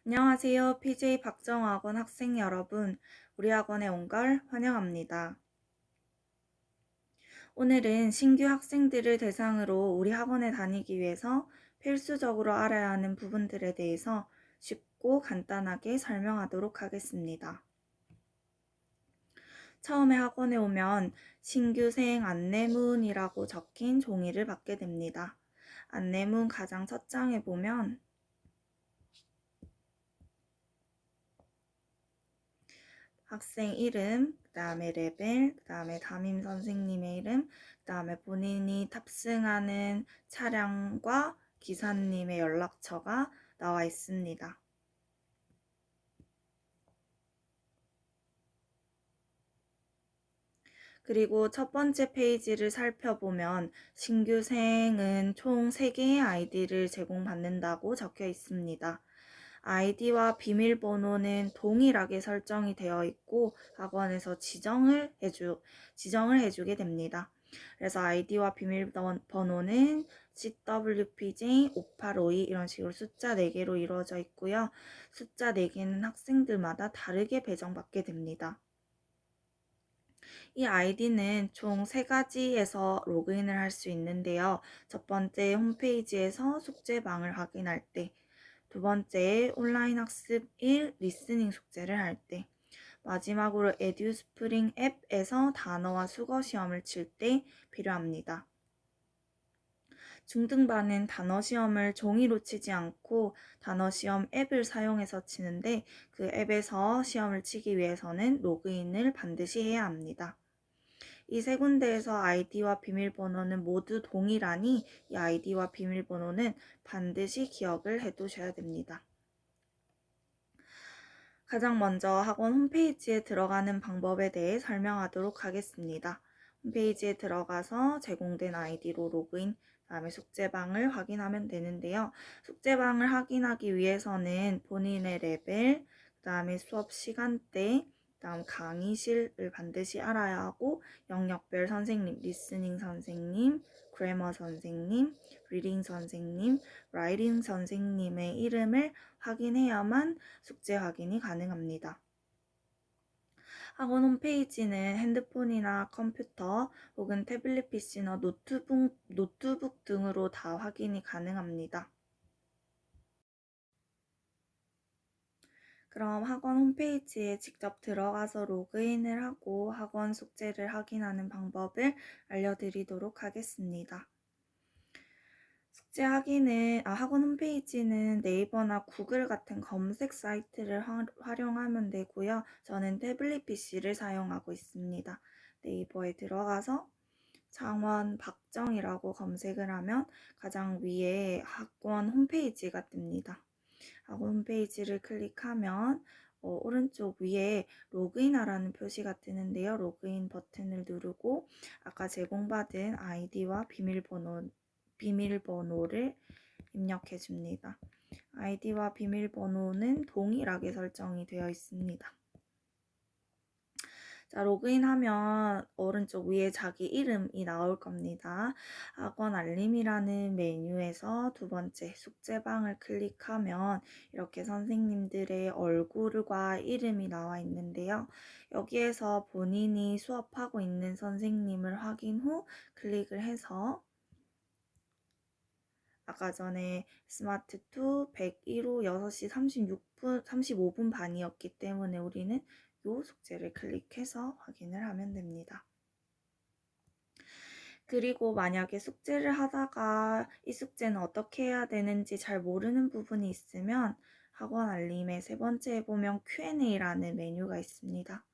안녕하세요. PJ 박정학원 학생 여러분. 우리 학원에 온 걸 환영합니다. 오늘은 신규 학생들을 대상으로 우리 학원에 다니기 위해서 필수적으로 알아야 하는 부분들에 대해서 쉽고 간단하게 설명하도록 하겠습니다. 처음에 학원에 오면 신규생 안내문이라고 적힌 종이를 받게 됩니다. 안내문 가장 첫 장에 보면 학생 이름, 그 다음에 레벨, 그 다음에 담임 선생님의 이름, 그 다음에 본인이 탑승하는 차량과 기사님의 연락처가 나와 있습니다. 그리고 첫 번째 페이지를 살펴보면 신규생은 총 3개의 아이디를 제공받는다고 적혀 있습니다. 아이디와 비밀번호는 동일하게 설정이 되어 있고 학원에서 지정을 해주게 됩니다. 그래서 아이디와 비밀번호는 CWPJ5852 이런 식으로 숫자 4개로 이루어져 있고요. 숫자 4개는 학생들마다 다르게 배정받게 됩니다. 이 아이디는 총 3가지에서 로그인을 할 수 있는데요. 첫 번째 홈페이지에서 숙제방을 확인할 때, 두 번째 온라인 학습 1 리스닝 숙제를 할 때, 마지막으로 에듀스프링 앱에서 단어와 수거 시험을 칠 때 필요합니다. 중등반은 단어 시험을 종이로 치지 않고 단어 시험 앱을 사용해서 치는데 그 앱에서 시험을 치기 위해서는 로그인을 반드시 해야 합니다. 이 세 군데에서 아이디와 비밀번호는 모두 동일하니 이 아이디와 비밀번호는 반드시 기억을 해 두셔야 됩니다. 가장 먼저 학원 홈페이지에 들어가는 방법에 대해 설명하도록 하겠습니다. 홈페이지에 들어가서 제공된 아이디로 로그인, 다음에 숙제방을 확인하면 되는데요. 숙제방을 확인하기 위해서는 본인의 레벨, 그 다음에 수업 시간대, 다음 강의실을 반드시 알아야 하고 영역별 선생님, 리스닝 선생님, 그래머 선생님, 리딩 선생님, 라이팅 선생님의 이름을 확인해야만 숙제 확인이 가능합니다. 학원 홈페이지는 핸드폰이나 컴퓨터 혹은 태블릿 PC나 노트북 등으로 다 확인이 가능합니다. 그럼 학원 홈페이지에 직접 들어가서 로그인을 하고 학원 숙제를 확인하는 방법을 알려드리도록 하겠습니다. 숙제 확인은 학원 홈페이지는 네이버나 구글 같은 검색 사이트를 활용하면 되고요. 저는 태블릿 PC를 사용하고 있습니다. 네이버에 들어가서 창원 박정이라고 검색을 하면 가장 위에 학원 홈페이지가 뜹니다. 학원 홈페이지를 클릭하면 오른쪽 위에 로그인하라는 표시가 뜨는데요. 로그인 버튼을 누르고 아까 제공받은 아이디와 비밀번호를 입력해 줍니다. 아이디와 비밀번호는 동일하게 설정이 되어 있습니다. 자, 로그인하면 오른쪽 위에 자기 이름이 나올 겁니다. 학원 알림이라는 메뉴에서 두 번째 숙제방을 클릭하면 이렇게 선생님들의 얼굴과 이름이 나와 있는데요. 여기에서 본인이 수업하고 있는 선생님을 확인 후 클릭을 해서 아까 전에 스마트 2 101호 6시 35분 반이었기 때문에 우리는 이 숙제를 클릭해서 확인을 하면 됩니다. 그리고 만약에 숙제를 하다가 이 숙제는 어떻게 해야 되는지 잘 모르는 부분이 있으면 학원 알림의 세 번째에 보면 Q&A라는 메뉴가 있습니다.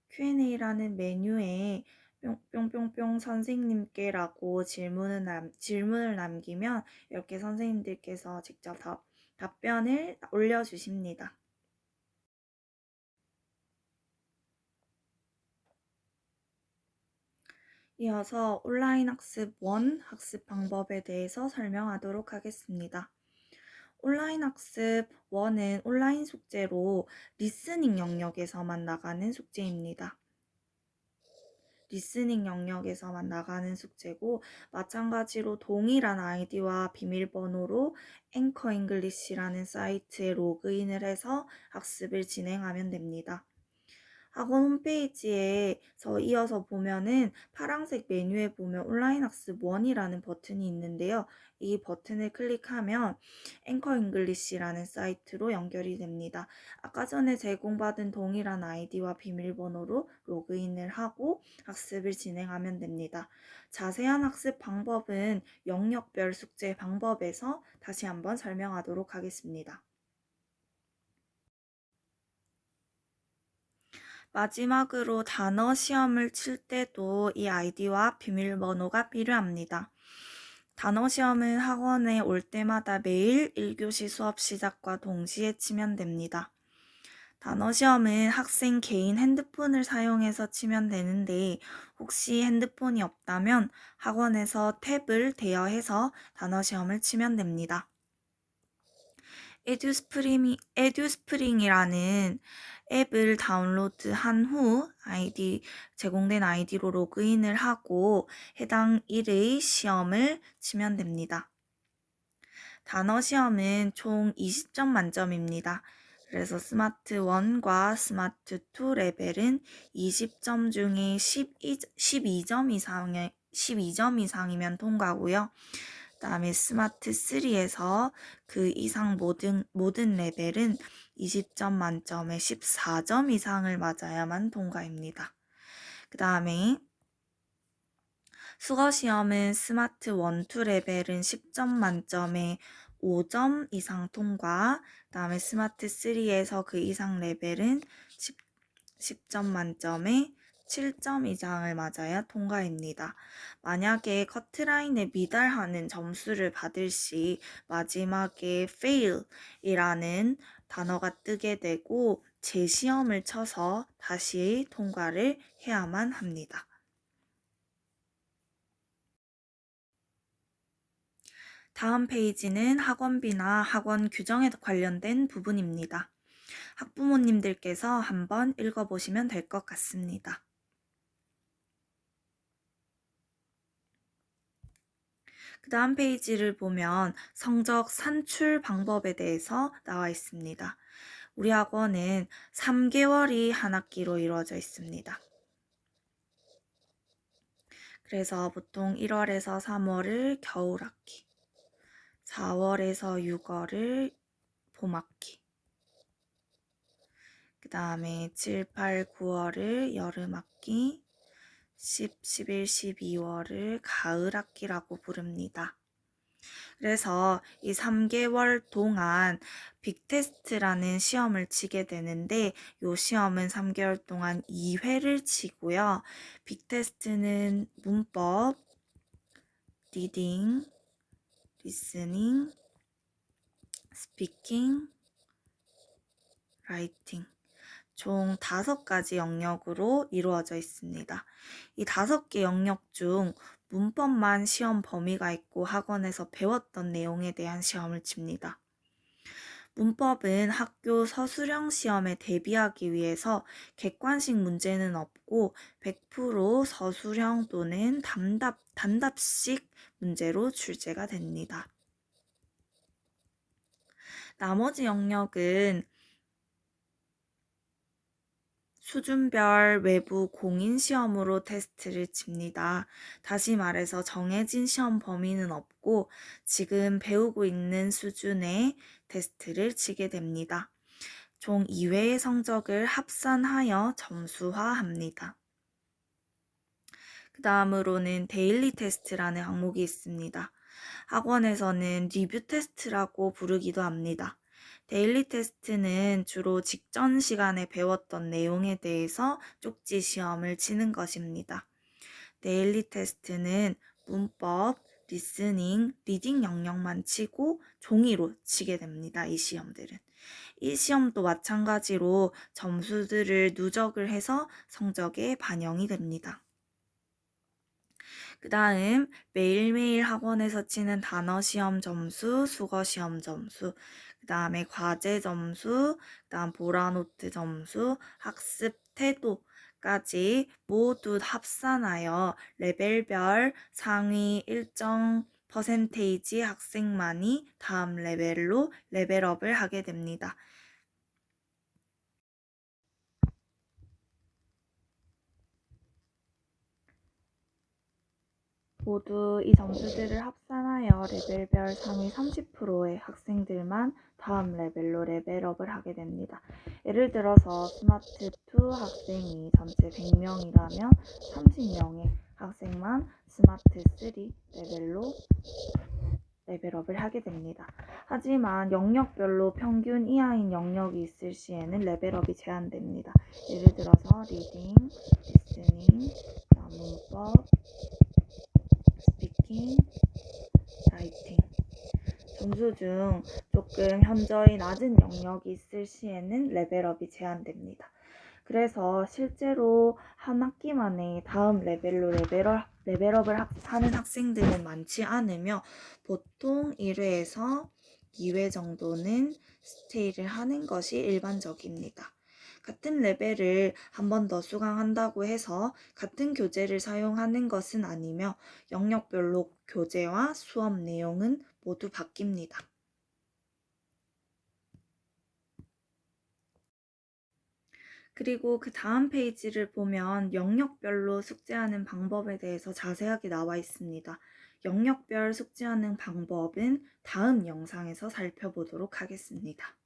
Q&A라는 메뉴에 뿅뿅뿅 선생님께라고 질문을 남기면 이렇게 선생님들께서 직접 답변을 올려주십니다. 이어서 온라인 학습 1 학습 방법에 대해서 설명하도록 하겠습니다. 온라인 학습 1은 온라인 숙제로 리스닝 영역에서만 나가는 숙제입니다. 리스닝 영역에서만 나가는 숙제고 마찬가지로 동일한 아이디와 비밀번호로 앵커 잉글리시라는 사이트에 로그인을 해서 학습을 진행하면 됩니다. 학원 홈페이지에서 이어서 보면은 파란색 메뉴에 보면 온라인 학습 1이라는 버튼이 있는데요. 이 버튼을 클릭하면 앵커 잉글리시라는 사이트로 연결이 됩니다. 아까 전에 제공받은 동일한 아이디와 비밀번호로 로그인을 하고 학습을 진행하면 됩니다. 자세한 학습 방법은 영역별 숙제 방법에서 다시 한번 설명하도록 하겠습니다. 마지막으로 단어 시험을 칠 때도 이 아이디와 비밀번호가 필요합니다. 단어 시험은 학원에 올 때마다 매일 1교시 수업 시작과 동시에 치면 됩니다. 단어 시험은 학생 개인 핸드폰을 사용해서 치면 되는데 혹시 핸드폰이 없다면 학원에서 탭을 대여해서 단어 시험을 치면 됩니다. 에듀스프링이라는 앱을 다운로드한 후 제공된 아이디로 로그인을 하고 해당 일의 시험을 치면 됩니다. 단어 시험은 총 20점 만점입니다. 그래서 스마트 1과 스마트 2 레벨은 20점 중에 12점 이상이면 통과고요. 그다음에 스마트 3에서 그 이상 모든 레벨은 20점 만점에 14점 이상을 맞아야만 통과입니다. 그 다음에 수거 시험은 스마트 1, 2 레벨은 10점 만점에 5점 이상 통과, 그 다음에 스마트 3에서 그 이상 레벨은 10점 만점에 7점 이상을 맞아야 통과입니다. 만약에 커트라인에 미달하는 점수를 받을 시 마지막에 fail이라는 단어가 뜨게 되고 재시험을 쳐서 다시 통과를 해야만 합니다. 다음 페이지는 학원비나 학원 규정에 관련된 부분입니다. 학부모님들께서 한번 읽어보시면 될 것 같습니다. 그 다음 페이지를 보면 성적 산출 방법에 대해서 나와 있습니다. 우리 학원은 3개월이 한 학기로 이루어져 있습니다. 그래서 보통 1월에서 3월을 겨울학기, 4월에서 6월을 봄학기, 그 다음에 7, 8, 9월을 여름학기, 10, 11, 12월을 가을학기라고 부릅니다. 그래서 이 3개월 동안 빅테스트라는 시험을 치게 되는데 이 시험은 3개월 동안 2회를 치고요. 빅테스트는 문법, 리딩, 리스닝, 스피킹, 라이팅 총 5가지 영역으로 이루어져 있습니다. 이 5개 영역 중 문법만 시험 범위가 있고 학원에서 배웠던 내용에 대한 시험을 칩니다. 문법은 학교 서술형 시험에 대비하기 위해서 객관식 문제는 없고 100% 서술형 또는 단답식 문제로 출제가 됩니다. 나머지 영역은 수준별 외부 공인 시험으로 테스트를 칩니다. 다시 말해서 정해진 시험 범위는 없고 지금 배우고 있는 수준의 테스트를 치게 됩니다. 총 2회의 성적을 합산하여 점수화합니다. 그 다음으로는 데일리 테스트라는 항목이 있습니다. 학원에서는 리뷰 테스트라고 부르기도 합니다. 데일리 테스트는 주로 직전 시간에 배웠던 내용에 대해서 쪽지 시험을 치는 것입니다. 데일리 테스트는 문법, 리스닝, 리딩 영역만 치고 종이로 치게 됩니다. 이 시험들은. 이 시험도 마찬가지로 점수들을 누적을 해서 성적에 반영이 됩니다. 그 다음 매일매일 학원에서 치는 단어 시험 점수, 수거 시험 점수, 그 다음에 과제 점수, 그 다음 보라노트 점수, 학습 태도, 까지 모두 합산하여 레벨별 상위 일정 퍼센테이지 학생만이 다음 레벨로 레벨업을 하게 됩니다. 모두 이 점수들을 합산하여 레벨별 상위 30%의 학생들만 다음 레벨로 레벨업을 하게 됩니다. 예를 들어서 스마트2 학생이 전체 100명이라면 30명의 학생만 스마트3 레벨로 레벨업을 하게 됩니다. 하지만 영역별로 평균 이하인 영역이 있을 시에는 레벨업이 제한됩니다. 예를 들어서 리딩, 리스닝, 문법, 스피킹, 라이팅. 점수 중 조금 현저히 낮은 영역이 있을 시에는 레벨업이 제한됩니다. 그래서 실제로 한 학기 만에 다음 레벨로 레벨업을 하는 학생들은 많지 않으며 보통 1회에서 2회 정도는 스테이를 하는 것이 일반적입니다. 같은 레벨을 한 번 더 수강한다고 해서 같은 교재를 사용하는 것은 아니며 영역별로 교재와 수업 내용은 모두 바뀝니다. 그리고 그 다음 페이지를 보면 영역별로 숙제하는 방법에 대해서 자세하게 나와 있습니다. 영역별 숙제하는 방법은 다음 영상에서 살펴보도록 하겠습니다.